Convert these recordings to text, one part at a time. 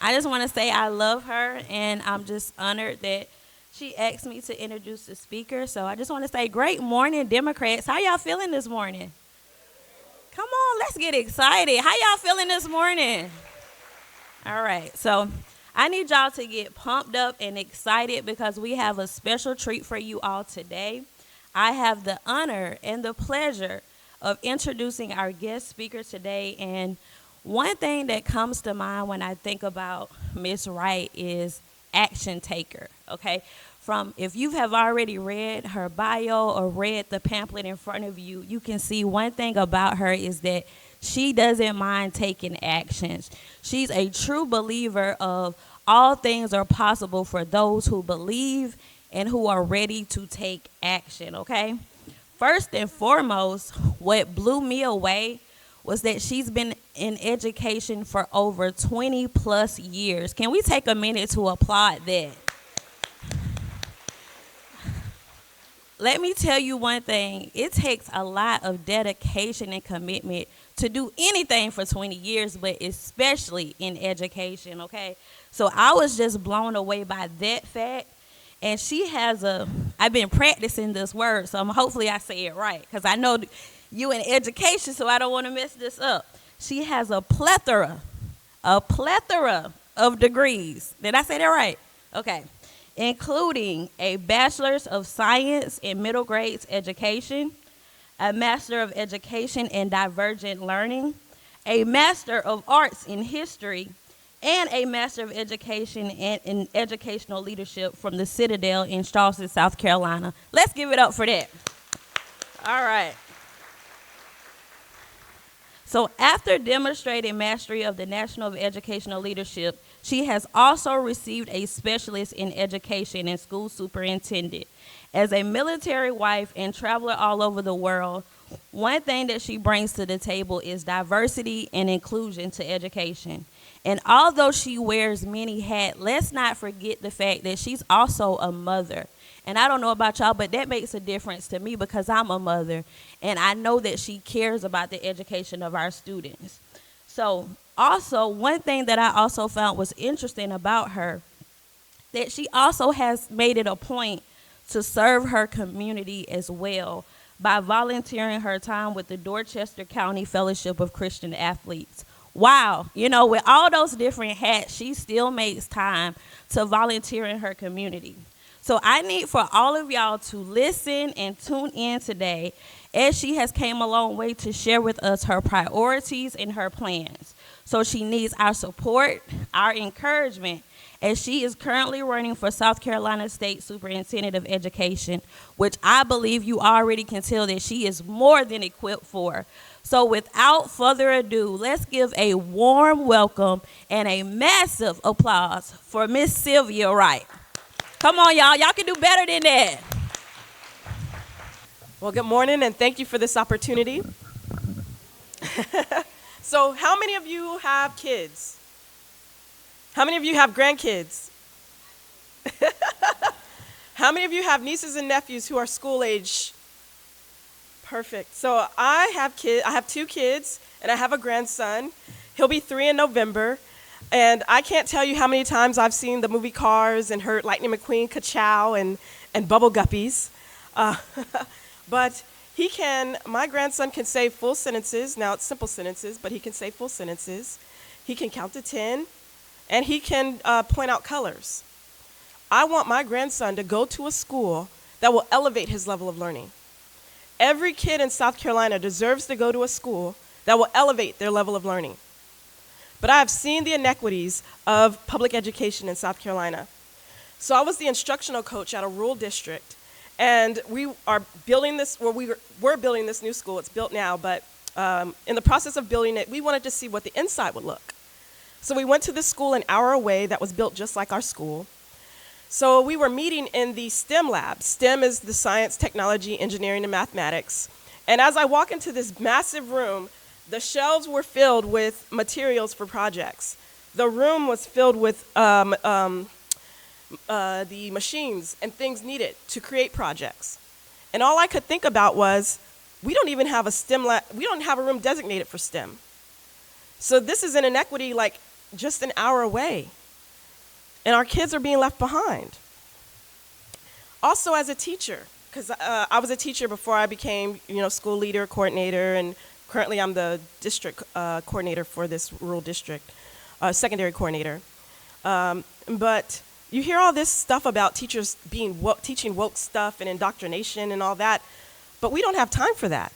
I just want to say I love her, and I'm just honored that she asked me to introduce the speaker. So I just want to say, great morning, Democrats. How y'all feeling this morning? Come on, let's get excited. How y'all feeling this morning? All right, so I need y'all to get pumped up and excited because we have a special treat for you all today. I have the honor and the pleasure of introducing our guest speaker today, and one thing that comes to mind when I think about Miss Wright is action taker, okay? From if you have already read her bio or read the pamphlet in front of you, you can see one thing about her is that she doesn't mind taking actions. She's a true believer of all things are possible for those who believe and who are ready to take action, okay? First and foremost, what blew me away was that she's been in education for over 20 plus years. Can we take a minute to applaud that? Let me tell you one thing, it takes a lot of dedication and commitment to do anything for 20 years, but especially in education, okay? So I was just blown away by that fact. And she has I've been practicing this word, so hopefully I say it right, because I know you in education, so I don't want to mess this up. She has a plethora of degrees. Did I say that right? Okay. Including a Bachelor's of Science in Middle Grades Education, a Master of Education in Divergent Learning, a Master of Arts in History, and a Master of Education in Educational Leadership from the Citadel in Charleston, South Carolina. Let's give it up for that. All right. So after demonstrating mastery of the National of Educational Leadership, she has also received a specialist in education and school superintendent. As a military wife and traveler all over the world, one thing that she brings to the table is diversity and inclusion to education. And although she wears many hats, let's not forget the fact that she's also a mother. And I don't know about y'all, but that makes a difference to me because I'm a mother, and I know that she cares about the education of our students. So also, one thing that I also found was interesting about her, that she also has made it a point to serve her community as well by volunteering her time with the Dorchester County Fellowship of Christian Athletes. Wow, with all those different hats, she still makes time to volunteer in her community. So I need for all of y'all to listen and tune in today as she has came a long way to share with us her priorities and her plans. So she needs our support, our encouragement, as she is currently running for South Carolina State Superintendent of Education, which I believe you already can tell that she is more than equipped for. So without further ado, let's give a warm welcome and a massive applause for Miss Sylvia Wright. Come on, y'all. Y'all can do better than that. Well, good morning, and thank you for this opportunity. So how many of you have kids? How many of you have grandkids? How many of you have nieces and nephews who are school age? Perfect. So I have 2 kids, and I have a grandson. He'll be 3 in November. And I can't tell you how many times I've seen the movie Cars and heard Lightning McQueen, ka-chow, and Bubble Guppies. But my grandson can say full sentences. Now it's simple sentences, but he can say full sentences. He can count to 10, and he can point out colors. I want my grandson to go to a school that will elevate his level of learning. Every kid in South Carolina deserves to go to a school that will elevate their level of learning. But I have seen the inequities of public education in South Carolina. So I was the instructional coach at a rural district, and we are building this, we're building this new school. It's built now, but in the process of building it, we wanted to see what the inside would look. So we went to this school an hour away that was built just like our school. So we were meeting in the STEM lab. STEM is the science, technology, engineering, and mathematics. And as I walk into this massive room, the shelves were filled with materials for projects. The room was filled with the machines and things needed to create projects. And all I could think about was, we don't even have a STEM lab, we don't have a room designated for STEM. So this is an inequity, like just an hour away. And our kids are being left behind. Also, as a teacher, because I was a teacher before I became, school leader, coordinator, and currently I'm the district coordinator for this rural district, secondary coordinator. But you hear all this stuff about teachers teaching woke stuff and indoctrination and all that, but we don't have time for that.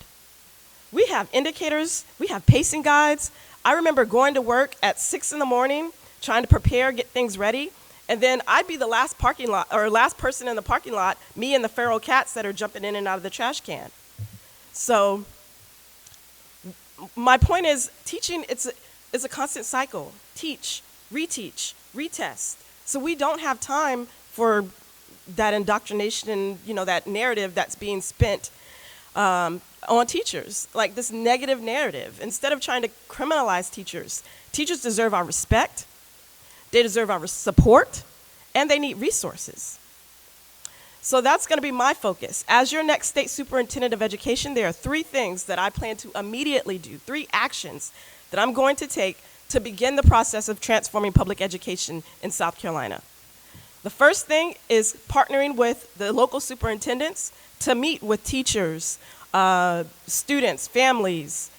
We have indicators, we have pacing guides. I remember going to work at 6 in the morning, trying to prepare, get things ready, and then I'd be the last person in the parking lot, me and the feral cats that are jumping in and out of the trash can. So my point is, teaching, it's a constant cycle. Teach, reteach, retest. So we don't have time for that indoctrination, that narrative that's being spent on teachers, like this negative narrative. Instead of trying to criminalize teachers, teachers deserve our respect, they deserve our support, and they need resources. So that's going to be my focus. As your next state superintendent of education, there are 3 things that I plan to immediately do, 3 actions that I'm going to take to begin the process of transforming public education in South Carolina. The first thing is partnering with the local superintendents to meet with teachers, students, families,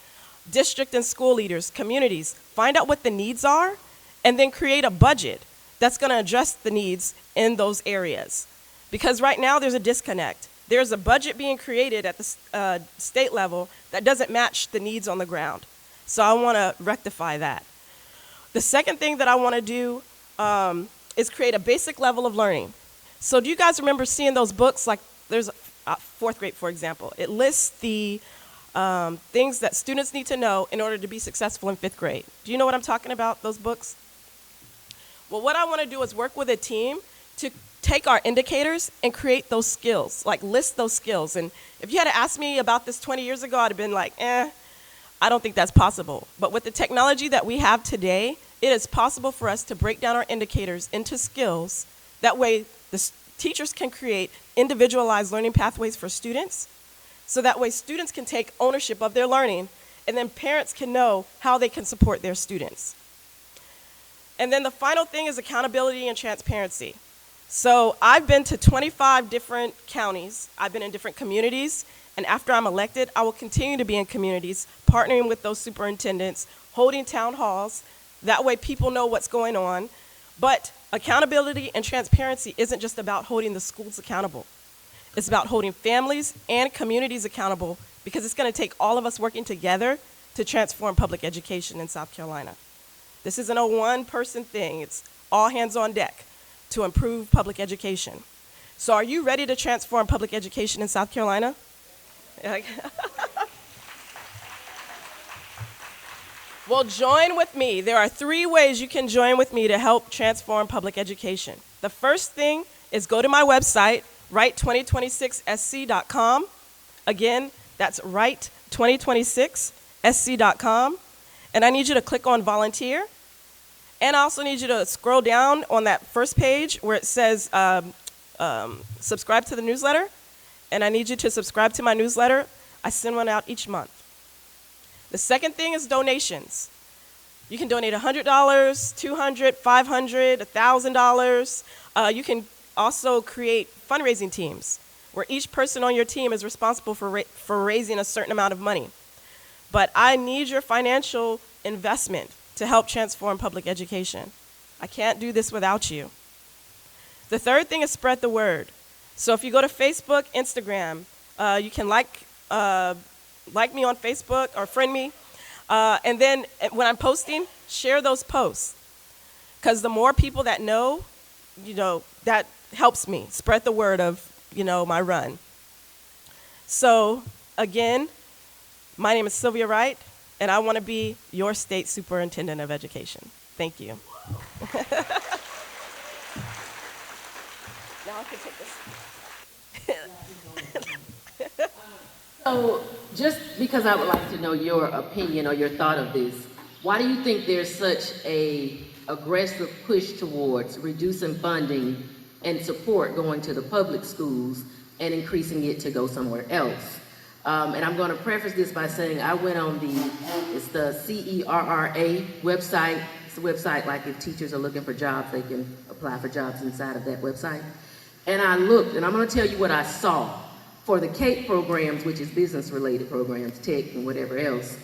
district and school leaders, communities, find out what the needs are, and then create a budget that's going to address the needs in those areas. Because right now there's a disconnect. There's a budget being created at the state level that doesn't match the needs on the ground. So I want to rectify that. The second thing that I want to do is create a basic level of learning. So do you guys remember seeing those books? Like there's 4th grade, for example. It lists the things that students need to know in order to be successful in 5th grade. Do you know what I'm talking about, those books? Well, what I want to do is work with a team to take our indicators and create those skills, like list those skills. And if you had asked me about this 20 years ago, I'd have been like, I don't think that's possible. But with the technology that we have today, it is possible for us to break down our indicators into skills. That way, the teachers can create individualized learning pathways for students. So that way, students can take ownership of their learning, and then parents can know how they can support their students. And then the final thing is accountability and transparency. So I've been to 25 different counties. I've been in different communities. And after I'm elected, I will continue to be in communities, partnering with those superintendents, holding town halls. That way people know what's going on. But accountability and transparency isn't just about holding the schools accountable. It's about holding families and communities accountable, because it's going to take all of us working together to transform public education in South Carolina. This isn't a one-person thing. It's all hands on deck to improve public education. So are you ready to transform public education in South Carolina? Well, join with me. There are 3 ways you can join with me to help transform public education. The first thing is go to my website, write2026sc.com. Again, that's write2026sc.com. And I need you to click on volunteer. And I also need you to scroll down on that first page where it says subscribe to the newsletter. And I need you to subscribe to my newsletter. I send one out each month. The second thing is donations. You can donate $100, $200, $500, $1,000. You can also create fundraising teams where each person on your team is responsible for raising a certain amount of money. But I need your financial investment to help transform public education. I can't do this without you. The third thing is spread the word. So if you go to Facebook, Instagram, you can like me on Facebook or friend me. And then when I'm posting, share those posts. Because the more people that know, that helps me spread the word of, my run. So again, my name is Sylvia Wright, and I want to be your state superintendent of education. Thank you. Now I can take this. So just because I would like to know your opinion or your thought of this, why do you think there's such a aggressive push towards reducing funding and support going to the public schools and increasing it to go somewhere else? And I'm going to preface this by saying I went on it's the CERRA website, it's a website like if teachers are looking for jobs, they can apply for jobs inside of that website. And I looked, and I'm going to tell you what I saw. For the CAPE programs, which is business-related programs, tech and whatever else,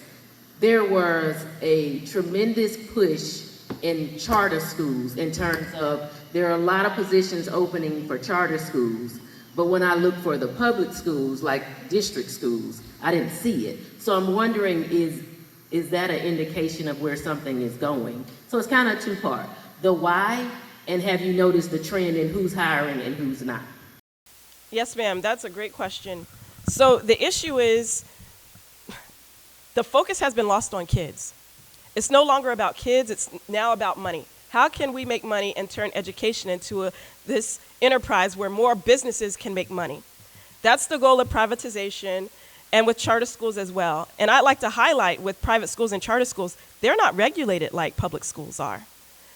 there was a tremendous push in charter schools in terms of there are a lot of positions opening for charter schools, but when I look for the public schools, like district schools, I didn't see it. So I'm wondering, is that an indication of where something is going? So it's kind of two-part. The why, and have you noticed the trend in who's hiring and who's not? Yes, ma'am, that's a great question. So the issue is the focus has been lost on kids. It's no longer about kids, it's now about money. How can we make money and turn education into this enterprise where more businesses can make money? That's the goal of privatization, and with charter schools as well. And I'd like to highlight with private schools and charter schools, they're not regulated like public schools are.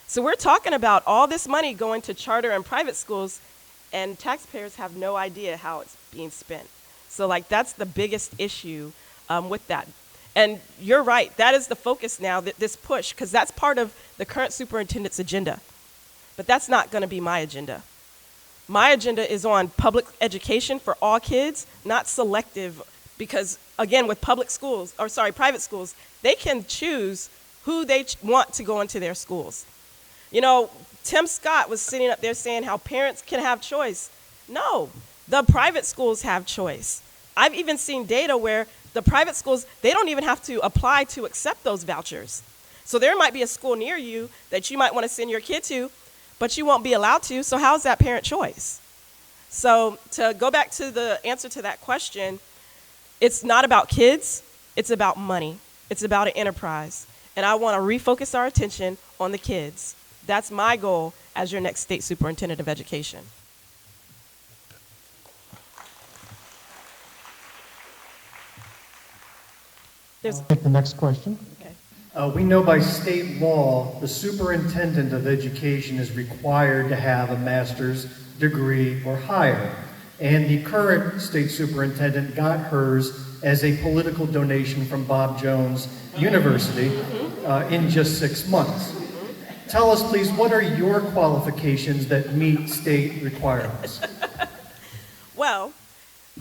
So we're talking about all this money going to charter and private schools, and taxpayers have no idea how it's being spent. So that's the biggest issue with that. And you're right, that is the focus now, this push, because that's part of the current superintendent's agenda. But that's not going to be my agenda. My agenda is on public education for all kids, not selective, because again, with private schools, they can choose who they want to go into their schools. You know, Tim Scott was sitting up there saying how parents can have choice. No, the private schools have choice. I've even seen data where the private schools, they don't even have to apply to accept those vouchers. So there might be a school near you that you might want to send your kid to, but you won't be allowed to, so how's that parent choice? So to go back to the answer to that question, it's not about kids, it's about money. It's about an enterprise. And I want to refocus our attention on the kids. That's my goal as your next state superintendent of education. I'll take the next question. Okay. We know by state law, the superintendent of education is required to have a master's degree or higher. And the current state superintendent got hers as a political donation from Bob Jones University in just 6 months. Tell us, please, what are your qualifications that meet state requirements? Well,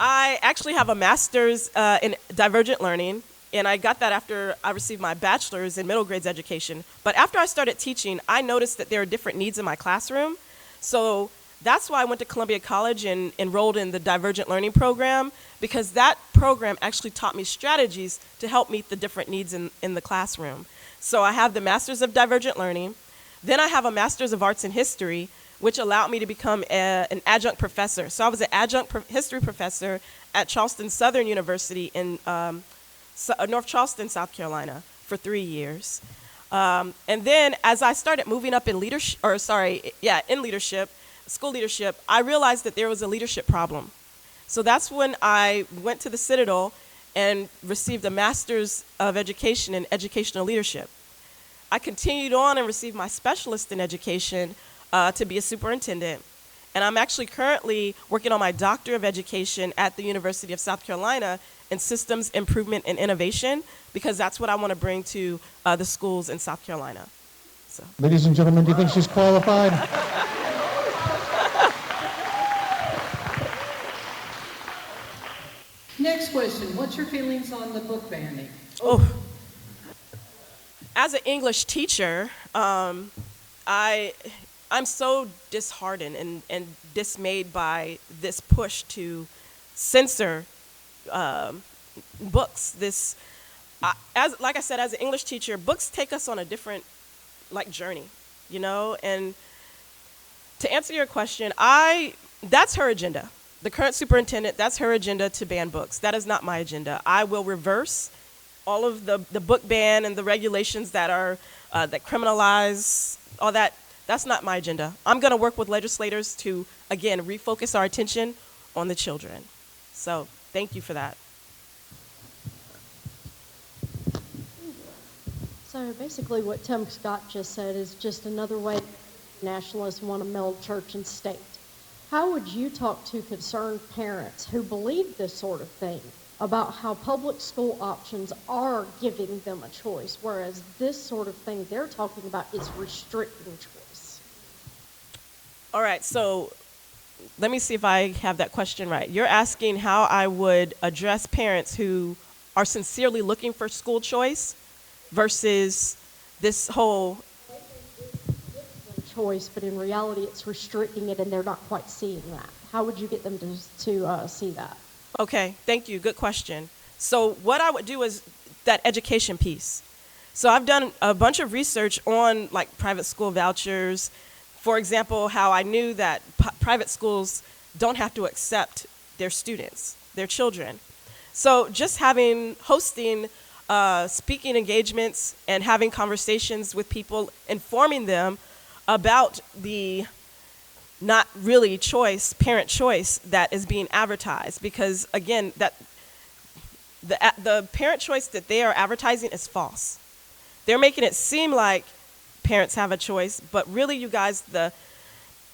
I actually have a master's in divergent learning, and I got that after I received my bachelor's in middle grades education. But after I started teaching, I noticed that there are different needs in my classroom. So that's why I went to Columbia College and enrolled in the divergent learning program, because that program actually taught me strategies to help meet the different needs in the classroom. So I have the Master's of Divergent Learning. Then I have a Master's of Arts in History, which allowed me to become an adjunct professor. So I was an adjunct history professor at Charleston Southern University in North Charleston, South Carolina, for 3 years. And then as I started moving up in leadership, school leadership, I realized that there was a leadership problem. So that's when I went to the Citadel and received a Master's of Education in Educational Leadership. I continued on and received my specialist in education to be a superintendent. And I'm actually currently working on my Doctor of Education at the University of South Carolina in Systems Improvement and Innovation, because that's what I want to bring to the schools in South Carolina. So. Ladies and gentlemen, do you think she's qualified? Next question, what's your feelings on the book banning? Oh. As an English teacher, I'm so disheartened and dismayed by this push to censor books. Like I said, as an English teacher, books take us on a different journey, and to answer your question, that's her agenda. The current superintendent, that's her agenda to ban books. That is not my agenda. I will reverse all of the book ban and the regulations that are that criminalize all that. That's not my agenda. I'm going to work with legislators to, again, refocus our attention on the children. So thank you for that. So basically what Tim Scott just said is just another way nationalists want to meld church and state. How would you talk to concerned parents who believe this sort of thing about how public school options are giving them a choice, whereas this sort of thing they're talking about is restricting choice. All right, so let me see if I have that question right. You're asking how I would address parents who are sincerely looking for school choice versus this whole Choice, but in reality it's restricting it and they're not quite seeing that. How would you get them to see that? Okay, thank you. Good question. So what I would do is that education piece. So I've done a bunch of research on like private school vouchers. For example, how I knew that private schools don't have to accept their students, their children. So just hosting speaking engagements and having conversations with people, informing them about the not really parent choice that is being advertised, because again, that the parent choice that they are advertising is false. They're making it seem like parents have a choice, but really, you guys,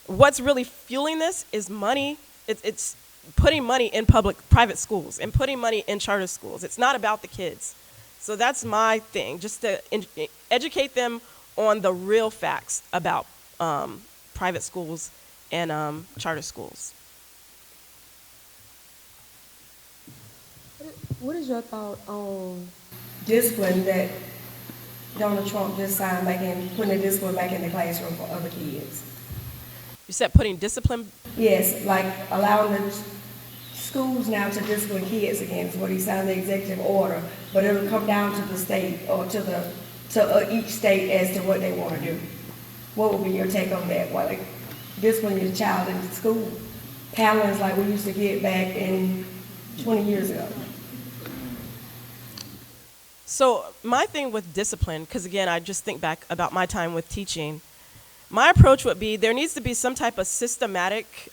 what's really fueling this is money. It's putting money in private schools and putting money in charter schools. It's not about the kids. So that's my thing, just to educate them on the real facts about private schools and charter schools. What is your thought on discipline that Donald Trump just signed back in, putting the discipline back in the classroom for other kids? You said putting discipline? Yes, like allowing the schools now to discipline kids again is what he signed the executive order, but it'll come down to the state or to each state as to what they want to do. What would be your take on that? What, like discipline your child in school? Paddlings like we used to get back in 20 years ago. So my thing with discipline, because again, I just think back about my time with teaching, my approach would be there needs to be some type of systematic,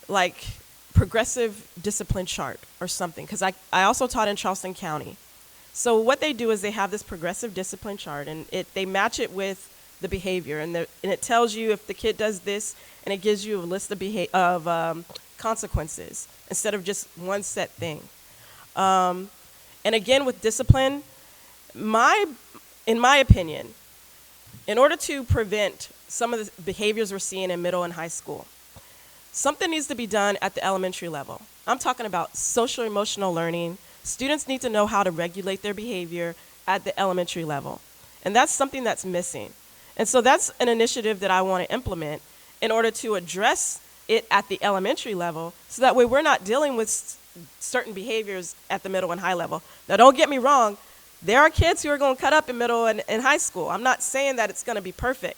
like progressive discipline chart or something, because I also taught in Charleston County. So what they do is they have this progressive discipline chart, and they match it with the behavior, and it tells you if the kid does this, and it gives you a list of consequences instead of just one set thing. And again, with discipline, in my opinion, in order to prevent some of the behaviors we're seeing in middle and high school, something needs to be done at the elementary level. I'm talking about social emotional learning. Students need to know how to regulate their behavior at the elementary level. And that's something that's missing. And so that's an initiative that I want to implement in order to address it at the elementary level, so that way we're not dealing with certain behaviors at the middle and high level. Now, don't get me wrong. There are kids who are going to cut up in middle and high school. I'm not saying that it's going to be perfect.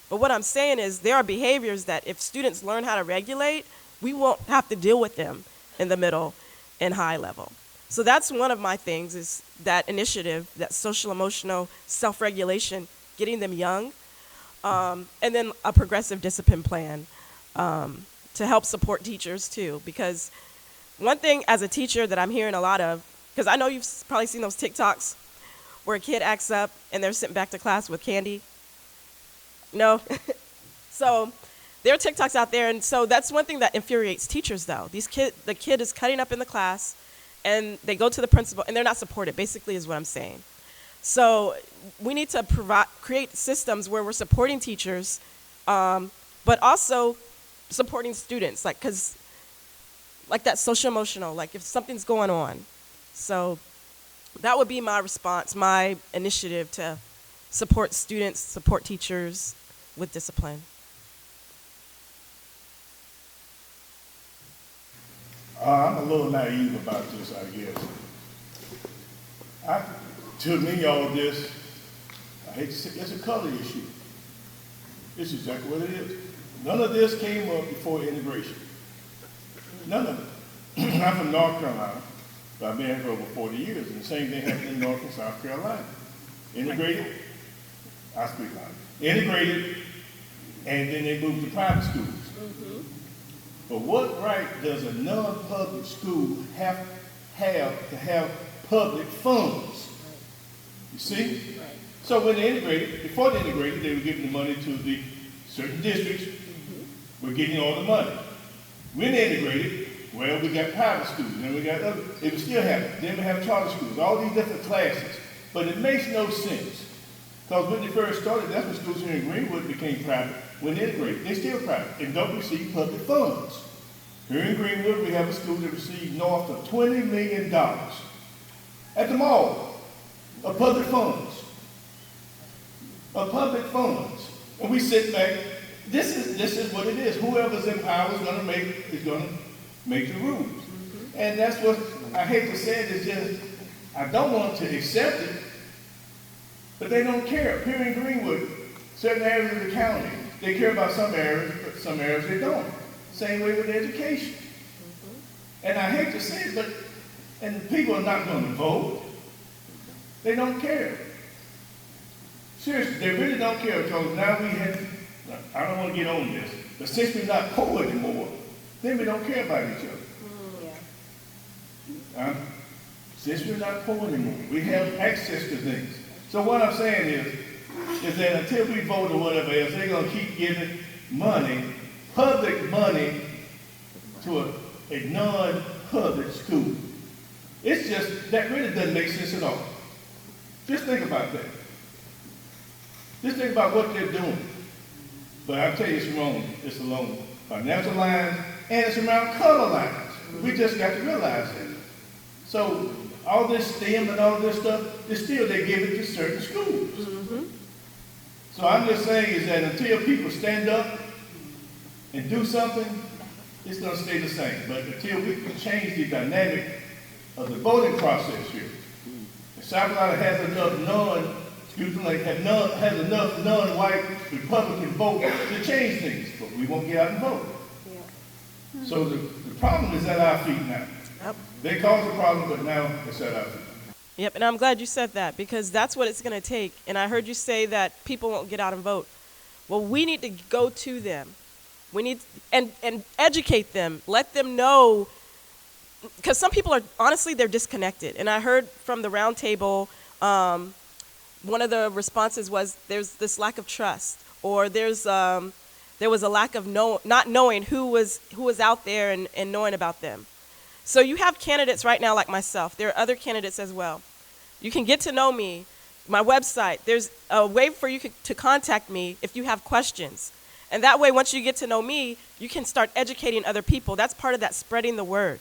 But what I'm saying is there are behaviors that if students learn how to regulate, we won't have to deal with them in the middle and high level. So that's one of my things, is that initiative, that social emotional self-regulation, getting them young, and then a progressive discipline plan to help support teachers too. Because one thing as a teacher that I'm hearing a lot of, because I know you've probably seen those TikToks where a kid acts up and they're sent back to class with candy. No? So there are TikToks out there, and so that's one thing that infuriates teachers though. The kid is cutting up in the class, and they go to the principal, and they're not supported, basically is what I'm saying. So we need to create systems where we're supporting teachers, but also supporting students, because that social emotional, like if something's going on. So that would be my response, my initiative to support students, support teachers with discipline. I'm a little naive about this, I guess. To me, all this, I hate to say, it's a color issue. It's exactly what it is. None of this came up before integration. None of it. I'm from North Carolina, but I've been here for over 40 years, and the same thing happened in North and South Carolina. Integrated, I speak loud. Integrated, and then they moved to private schools. Mm-hmm. But what right does a non-public school have to have public funds? You see? Right. So when they integrated, before they integrated, they were giving the money to the certain districts. Mm-hmm. We're getting all the money. When they integrated, Well, we got private schools, then we got other, it would still happen. Then we have charter schools, all these different classes. But it makes no sense. Because when they first started, that's when schools here in Greenwood became private. When they integrated, they're still private and don't receive public funds. Here in Greenwood, we have a school that receives north of $20 million at the mall of public funds. Of public funds. And we sit back, this is what it is. Whoever's in power is gonna make the rules. And that's what I hate to say it, is just I don't want to accept it, but they don't care. Here in Greenwood, certain areas of the county, they care about some areas, but some areas they don't. Same way with education. And I hate to say it, but, and people are not going to vote. They don't care. Seriously, they really don't care, because now we have, I don't want to get on this, but since we're not poor anymore, then we don't care about each other. Since we're not poor anymore, we have access to things. So what I'm saying is that until we vote or whatever else, they're going to keep giving money, public money, to a non-public school. It's just, that really doesn't make sense at all. Just think about that. Just think about what they're doing. But I'll tell you it's wrong. It's along financial lines, and it's around color lines. We just got to realize that. So all this STEM and all this stuff, still they give it to certain schools. So I'm just saying is that until people stand up and do something, it's going to stay the same. But until we can change the dynamic of the voting process here, South Carolina has enough non-white Republican vote to change things, but we won't get out and vote. So the problem is at our feet now. They caused the problem, but now it's at our feet. Yep, and I'm glad you said that, because that's what it's going to take. And I heard you say that people won't get out and vote. Well, we need to go to them. We need and educate them, let them know, because some people are, honestly, they're disconnected. And I heard from the round table, one of the responses was there's this lack of trust, or there was a lack of not knowing who was out there and knowing about them. So you have candidates right now like myself. There are other candidates as well. You can get to know me, my website. There's a way for you to contact me if you have questions. And that way, once you get to know me, you can start educating other people. That's part of that spreading the word.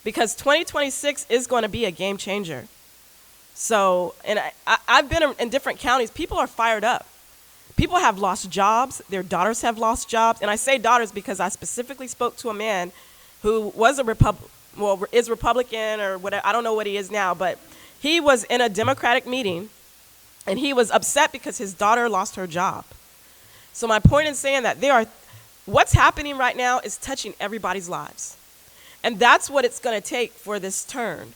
Because 2026 is going to be a game changer. So, and I've been in different counties. People are fired up. People have lost jobs. Their daughters have lost jobs. And I say daughters because I specifically spoke to a man who was is Republican or whatever. I don't know what he is now, but he was in a Democratic meeting, and he was upset because his daughter lost her job. So my point in saying that what's happening right now is touching everybody's lives. And that's what it's going to take for this turn.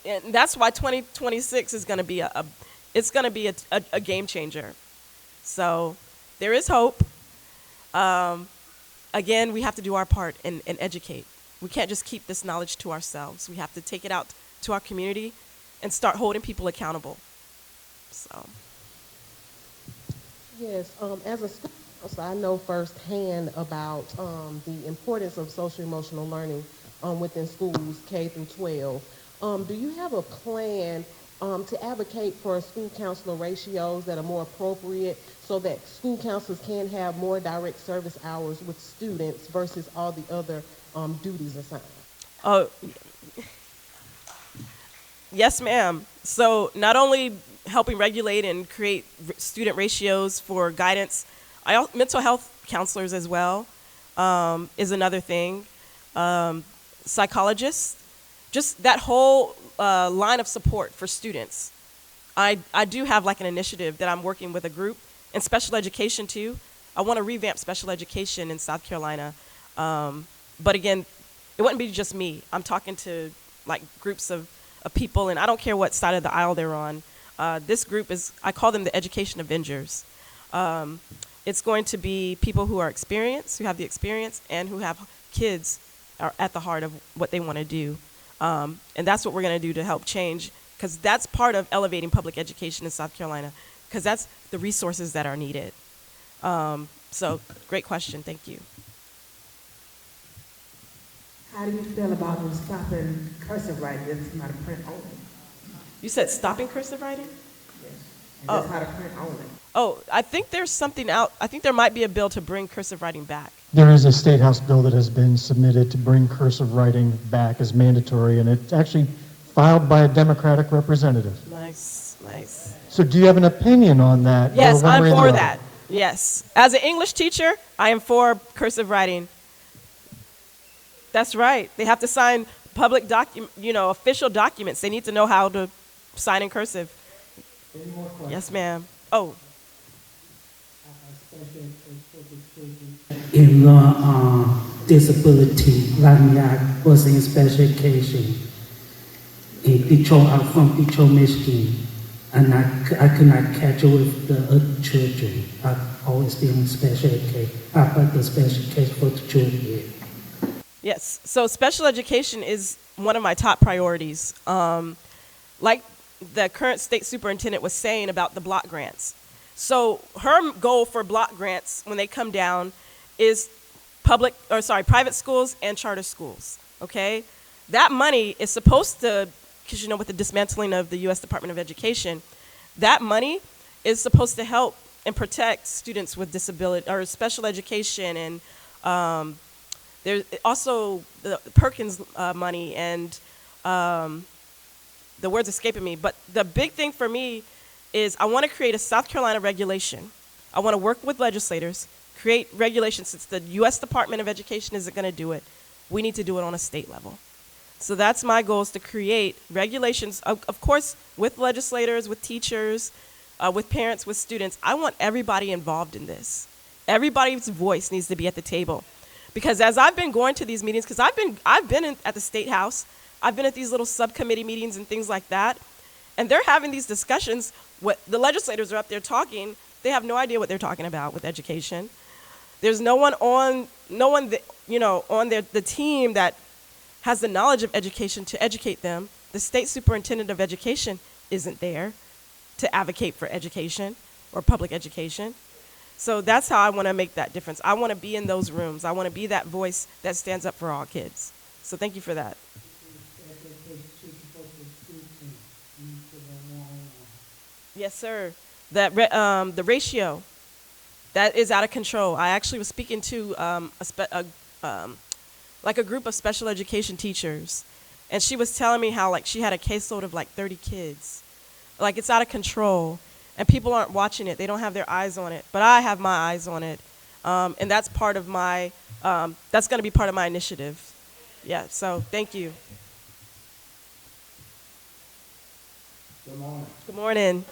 And that's why 2026 is going to be a game changer. So there is hope. Again, we have to do our part and educate. We can't just keep this knowledge to ourselves. We have to take it out to our community and start holding people accountable. So. Yes, as a school counselor, I know firsthand about the importance of social emotional learning within schools K through 12. Do you have a plan to advocate for school counselor ratios that are more appropriate so that school counselors can have more direct service hours with students versus all the other duties assigned? Oh, yes, ma'am. So not only helping regulate and create student ratios for guidance, mental health counselors as well is another thing. Psychologists, just that whole line of support for students. I do have like an initiative that I'm working with a group in special education too. I want to revamp special education in South Carolina. But again, it wouldn't be just me. I'm talking to like groups of people, and I don't care what side of the aisle they're on. This group I call them the Education Avengers. It's going to be people who are experienced, who have the experience, and who have kids are at the heart of what they want to do. And that's what we're going to do to help change, because that's part of elevating public education in South Carolina, because that's the resources that are needed. So great question. Thank you. How do you feel about them stopping cursive writing? It's not a print only. You said stopping cursive writing? Yes. And that's not a print only. Oh, I think there's something out. I think there might be a bill to bring cursive writing back. There is a State House bill that has been submitted to bring cursive writing back as mandatory, and it's actually filed by a Democratic representative. Nice, nice. So do you have an opinion on that? Yes, one I'm way or the for other? that. Yes. As an English teacher, I am for cursive writing. That's right. They have to sign public official documents. They need to know how to sign in cursive. Any more questions? Yes, ma'am. Oh, In disability, like me, I was in special education in Detroit. I'm from Detroit, Michigan, and I could not catch up with the other children. I've always been in special education. I like the special education for the children here. yes. So special education is one of my top priorities. Like the current state superintendent was saying about the block grants. So her goal for block grants when they come down is private schools and charter schools, okay? That money is supposed to, because with the dismantling of the U.S. Department of Education, that money is supposed to help and protect students with disability or special education, and there's also the Perkins money, and the word's escaping me, but the big thing for me is I want to create a South Carolina regulation. I want to work with legislators, create regulations. Since the U.S. Department of Education isn't going to do it, we need to do it on a state level. So that's my goal, is to create regulations, of course, with legislators, with teachers, with parents, with students. I want everybody involved in this. Everybody's voice needs to be at the table. Because as I've been going to these meetings, because I've been at the State House, I've been at these little subcommittee meetings and things like that, and they're having these discussions. What the legislators are up there talking, they have no idea what they're talking about with education. There's no one on the team that has the knowledge of education to educate them. The state superintendent of education isn't there to advocate for education or public education. So that's how I want to make that difference. I want to be in those rooms. I want to be that voice that stands up for all kids. So thank you for that. Yes, sir. The ratio, that is out of control. I actually was speaking to a group of special education teachers, and she was telling me how she had a caseload of 30 kids. It's out of control, and people aren't watching it. They don't have their eyes on it, but I have my eyes on it, and that's part of my. That's going to be part of my initiative. Yeah. So thank you. Good morning. Good morning.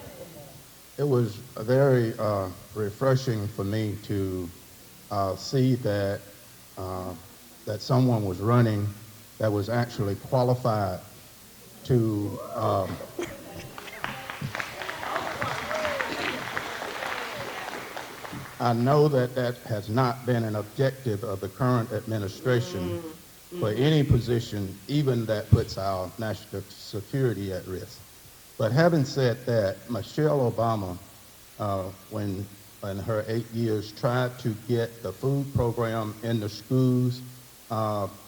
It was very refreshing for me to see that that someone was running that was actually qualified to I know that that has not been an objective of the current administration for any position, even that puts our national security at risk. But having said that, Michelle Obama, when in her 8 years, tried to get the food program in the schools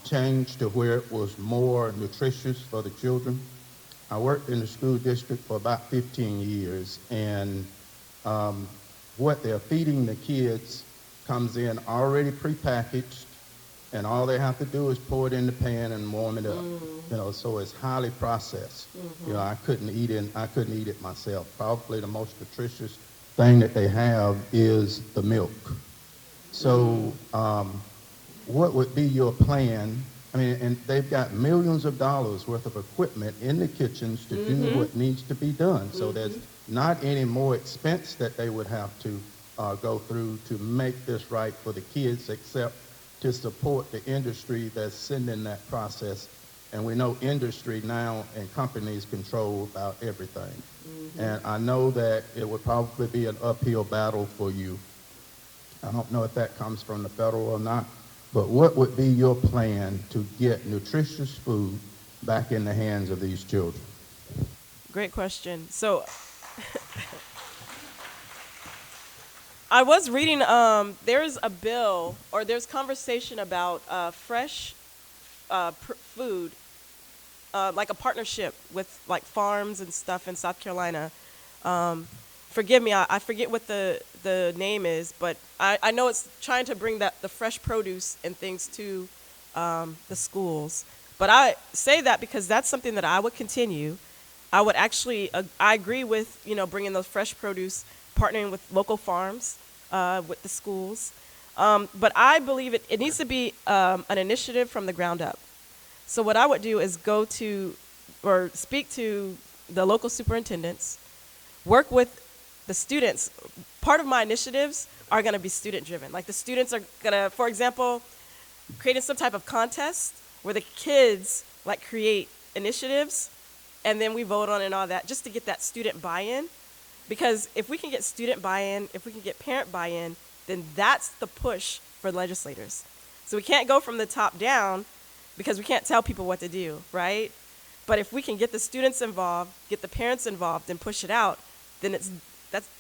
changed to where it was more nutritious for the children. I worked in the school district for about 15 years, and what they're feeding the kids comes in already prepackaged, and all they have to do is pour it in the pan and warm it up. So it's highly processed. I couldn't eat it myself. Probably the most nutritious thing that they have is the milk. So what would be your plan? I mean, and they've got millions of dollars worth of equipment in the kitchens to do what needs to be done. So there's not any more expense that they would have to go through to make this right for the kids, except to support the industry that's sending that process. And we know industry now and companies control about everything. And I know that it would probably be an uphill battle for you. I don't know if that comes from the federal or not, but what would be your plan to get nutritious food back in the hands of these children? Great question. So I was reading, there's a bill, or there's conversation about fresh food, like a partnership with like farms and stuff in South Carolina. Forgive me, I forget what the name is, but I know it's trying to bring the fresh produce and things to the schools. But I say that because that's something that I would continue. I would actually, I agree with, bringing those fresh produce, partnering with local farms, with the schools. But I believe it needs to be an initiative from the ground up. So what I would do is go to or speak to the local superintendents, work with the students. Part of my initiatives are going to be student driven. Like the students are going to, for example, creating some type of contest where the kids like create initiatives and then we vote on it and all that just to get that student buy-in. Because if we can get student buy-in, if we can get parent buy-in, then that's the push for legislators. So we can't go from the top down because we can't tell people what to do, right? But if we can get the students involved, get the parents involved, and push it out, then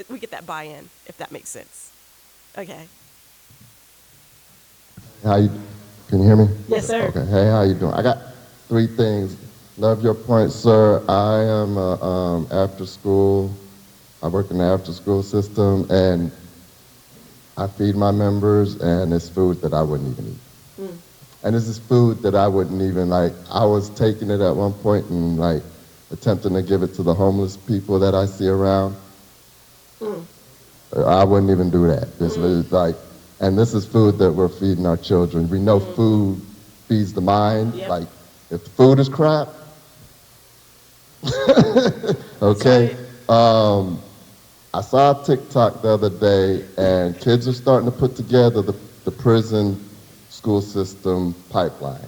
we get that buy-in, if that makes sense. Okay. Can you hear me? Yes, sir. Okay. Hey, how you doing? I got 3 things. Love your point, sir. I am after school. I work in the after school system, and I feed my members, and it's food that I wouldn't even eat. And this is food that I wouldn't even like. I was taking it at one point and like attempting to give it to the homeless people that I see around. I wouldn't even do that. This is like, and this is food that we're feeding our children. We know food feeds the mind. Yep. Like, if the food is crap, okay. I saw a TikTok the other day, and kids are starting to put together the prison school system pipeline.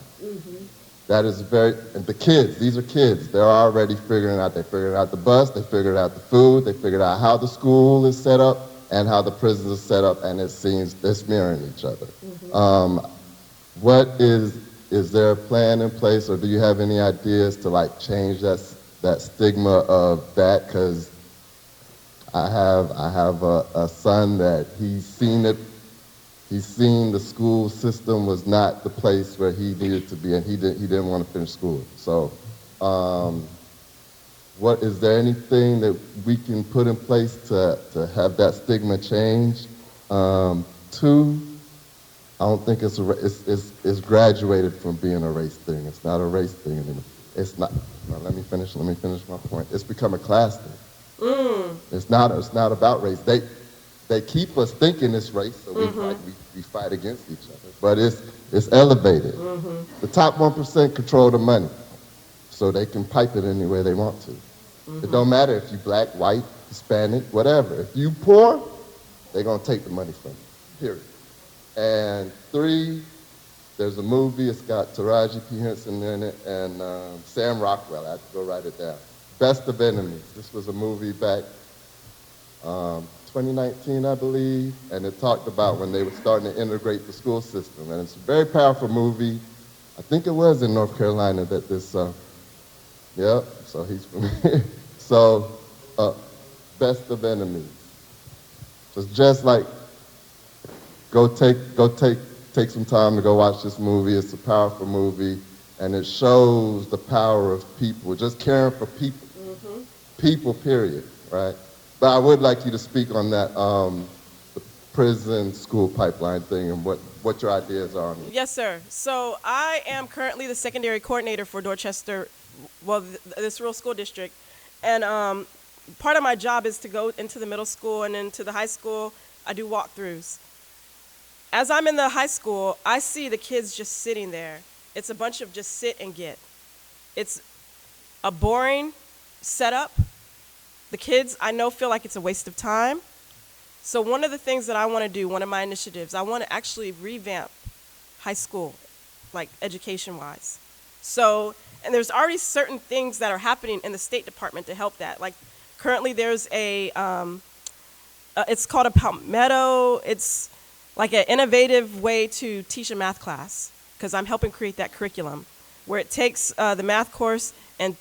That is and the kids, these are kids, they're already figuring out, they figured out the bus, they figured out the food, they figured out how the school is set up and how the prisons are set up, and it seems they're mirroring each other. What is there a plan in place, or do you have any ideas to like change that stigma of that? Because I have a son that he's seen the school system was not the place where he needed to be, and he didn't want to finish school. So, is there anything that we can put in place to have that stigma change? 2, I don't think it's graduated from being a race thing. It's not a race thing anymore. It's not. Well, let me finish my point. It's become a class thing. It's not about race. They keep us thinking it's race, so we fight against each other. But it's elevated. The top 1% control the money, so they can pipe it any way they want to. It don't matter if you black, white, Hispanic, whatever. If you poor, they're gonna take the money from you. Period. And 3, there's a movie. It's got Taraji P. Henson in it and Sam Rockwell. I have to go write it down. Best of Enemies. This was a movie back 2019, I believe, and it talked about when they were starting to integrate the school system. And it's a very powerful movie. I think it was in North Carolina that this, yep, so he's from here. So, Best of Enemies. So it's just like, go take some time to go watch this movie. It's a powerful movie, and it shows the power of people, just caring for people. People, period, right? But I would like you to speak on that, the prison school pipeline thing and what your ideas are on it. Yes, sir. So I am currently the secondary coordinator for Dorchester, this rural school district. And part of my job is to go into the middle school and into the high school. I do walkthroughs. As I'm in the high school, I see the kids just sitting there. It's a bunch of just sit and get. It's a boring setup. The kids, I know, feel like it's a waste of time. So one of the things that I want to do, one of my initiatives, I want to actually revamp high school, like education-wise. So, and there's already certain things that are happening in the State Department to help that. Like currently there's it's called a Palmetto. It's like an innovative way to teach a math class, because I'm helping create that curriculum where it takes the math course and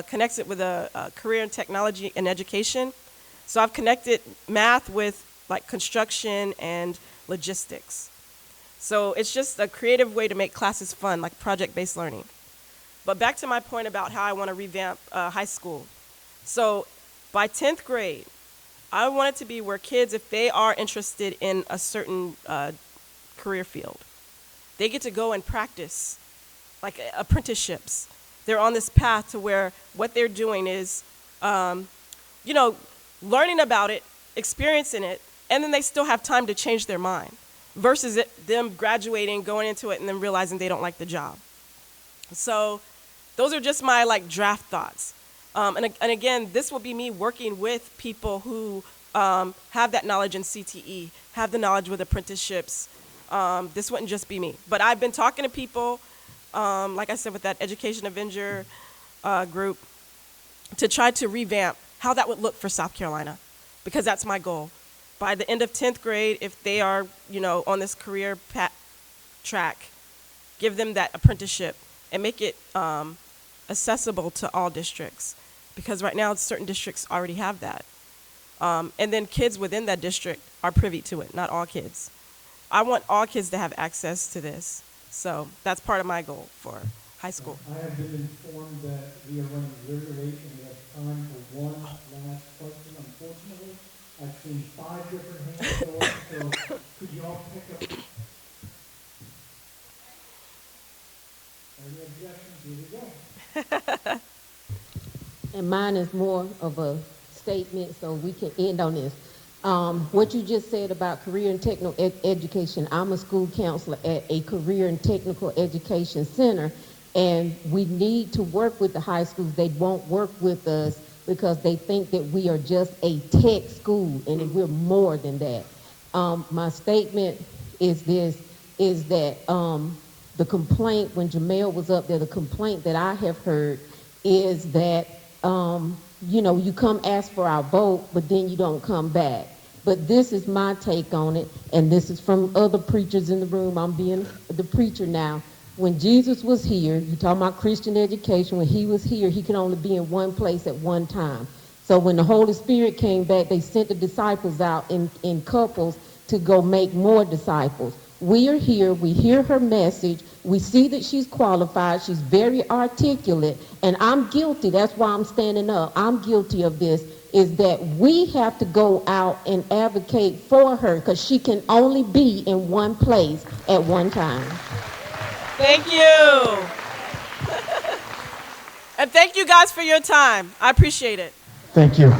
connects it with a career in technology and education. So I've connected math with like construction and logistics. So it's just a creative way to make classes fun, like project-based learning. But back to my point about how I want to revamp high school. So by 10th grade, I want it to be where kids, if they are interested in a certain career field, they get to go and practice, like apprenticeships. They're on this path to where what they're doing is, learning about it, experiencing it, and then they still have time to change their mind versus them graduating, going into it, and then realizing they don't like the job. So those are just my draft thoughts. And again, this will be me working with people who have that knowledge in CTE, have the knowledge with apprenticeships. This wouldn't just be me. But I've been talking to people, like I said, with that Education Avenger group, to try to revamp how that would look for South Carolina, because that's my goal. By the end of 10th grade, if they are, on this career track, give them that apprenticeship and make it accessible to all districts, because right now certain districts already have that. And then kids within that district are privy to it, not all kids. I want all kids to have access to this. So that's part of my goal for high school. I have been informed that we are running very late and we have time for one last question. Unfortunately, I've seen 5 different hands go up, so could you all pick up? Any objections? Here we go. And mine is more of a statement, so we can end on this. What you just said about career and technical education, I'm a school counselor at a career and technical education center, and we need to work with the high schools. They won't work with us because they think that we are just a tech school, and that we're more than that. My statement is that the complaint, when Jamel was up there, the complaint that I have heard is that you come ask for our vote, but then you don't come back. But this is my take on it, and this is from other preachers in the room. I'm being the preacher now. When Jesus was here, you talking about Christian education, when he was here, he could only be in one place at one time. So when the Holy Spirit came back, they sent the disciples out in couples to go make more disciples. We are here, we hear her message, we see that she's qualified, she's very articulate, and I'm guilty, that's why I'm standing up, I'm guilty of this, is that we have to go out and advocate for her because she can only be in one place at one time. Thank you. And thank you guys for your time. I appreciate it. Thank you.